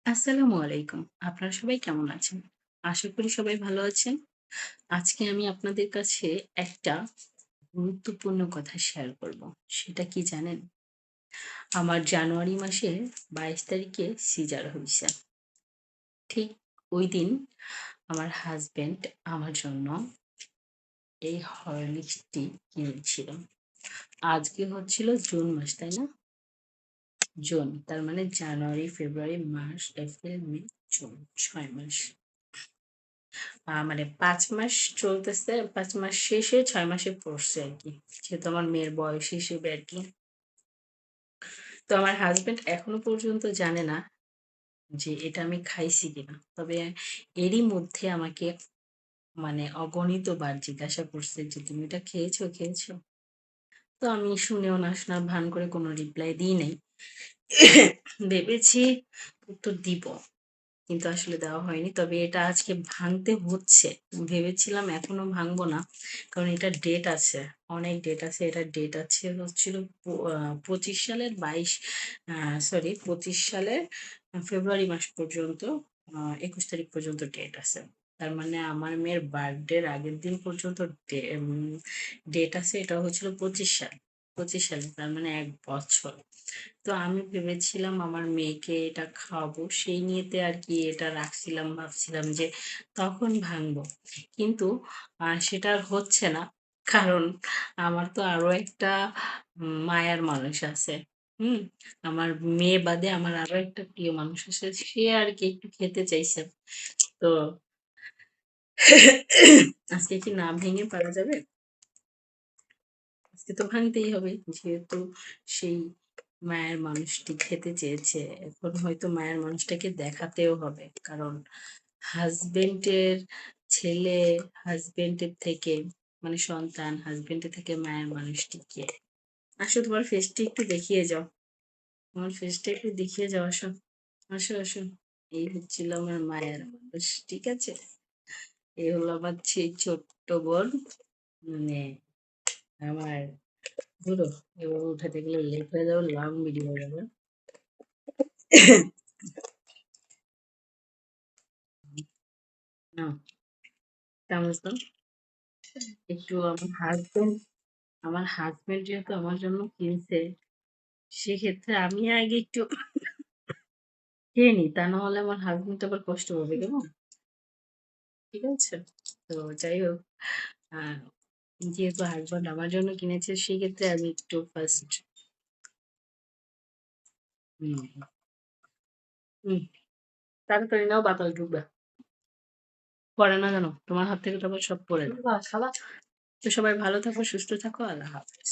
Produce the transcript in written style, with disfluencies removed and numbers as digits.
আসসালামু আলাইকুম। আপনারা সবাই কেমন আছেন? আশা করি সবাই ভালো আছেন। আজকে আমি আপনাদের কাছে একটা গুরুত্বপূর্ণ কথা শেয়ার করব। সেটা কি জানেন? আমার জানুয়ারি মাসের ২২ তারিখে সিজার হইছে। ঠিক ওইদিন আমার হাসব্যান্ড আমার জন্য এই হরলিক্সটি কিনেছিল। আজকে হচ্ছিল জুন মাস, তাই না? জুন। তার মানে জানুয়ারি, ফেব্রুয়ারি, মার্চ, এপ্রিল, মে, জুন ৬ মাস। মানে ৫ মাস চলতেছে। ৫ মাস শেষে ৬ মাসে পড়ছে আরকি। যেহেতু আমার মেয়ের বয়স হিসেবে আরকি। তো আমার হাসব্যান্ড এখনো পর্যন্ত জানে না যে এটা আমি খাইছি কিনা। তবে এরই মধ্যে আমাকে মানে অগণিত বার জিজ্ঞাসা করছে যে, "তুমি এটা খেয়েছো, খেয়েছো?" তো আমি শুনেও না শোনার ভান করে কোনো রিপ্লাই দিই নাই। ভেবেছি উত্তর দিব। কিন্তু আসলে দেওয়া হয়নি। তবে এটা আজকে ভাঙতে হচ্ছে। ভেবেছিলাম এখনো ভাঙবো না। কারণ এটার ডেট আছে। অনেক ডেট আছে। এটার ডেট আছে হচ্ছিল প আ ২৫ সালের ২২ আ সরি ২৫ সালের ফেব্রুয়ারি মাস পর্যন্ত ২১ তারিখ পর্যন্ত ডেট আছে। তার মানে আমার মেয়ের বার্থডের আগের দিন পর্যন্ত ডেট আছে। এটা হচ্ছিল ২৫ সাল। ২৫ সালে। তার মানে ১ বছর। তো আমি ভেবেছিলাম আমার মেয়েকে এটা খাওয়াবো। সেই নিয়েতে আরকি এটা রাখছিলাম, ভাবছিলাম যে তখন ভাঙবো। কিন্তু সেটা আর হচ্ছে না। কারণ আমার তো আরো একটা মায়ার মানুষ আছে। হুম? আমার মেয়ে বাদে আমার আরো একটা প্রিয় মানুষ আছে। সে আরকি একটু খেতে চাইছে। তো আজকে কি না ভেঙে পারা যাবে? আজকে তো ভাঙতেই হবে। যেহেতু সেই মায়ের মানুষটি খেতে চেয়েছে। এখন হয়তো মায়ের মানুষটাকে দেখাতেও হবে। কারণ হাসব্যান্ডের ছেলে, হাসব্যান্ডের থেকে মানে সন্তান, হাসব্যান্ডের থেকে মায়ের মানুষটি কে? আসো তোমার ফেসটি একটু দেখিয়ে যাও। তোমার ফেসটা একটু দেখিয়ে যাও আসো। আসো, আসো। এই হচ্ছিল আমার মায়ের মানুষ। ঠিক আছে? এই হলো আমার সেই ছোট্ট বোন। মানে আমার বুড়ো। এবার উঠাতে গেলে লেট হয়ে যাবে, লং ভিডিও হয়ে যাবে। নাও, চামচ দাও। একটু আমার হাসব্যান্ড যেহেতু আমার জন্য কিনছে, সেক্ষেত্রে আমি আগে একটু খেয়ে নিই। তা না হলে আমার হাসব্যান্ড আবার কষ্ট পাবে, কেমন? ঠিক আছে? তো যাই হোক, আ যেহেতু হাসব্যান্ড আমার জন্য কিনেছে, সেক্ষেত্রে আমি একটু ফার্স্ট হুম, হুম, তাড়াতাড়ি নাও, বাতাস ঢুকবে। পড়ে না কেন? তোমার হাত থেকে তো আবার সব পড়ে যায়। তো সবাই ভালো থাকো, সুস্থ থাকো। আল্লাহ হাফেজ।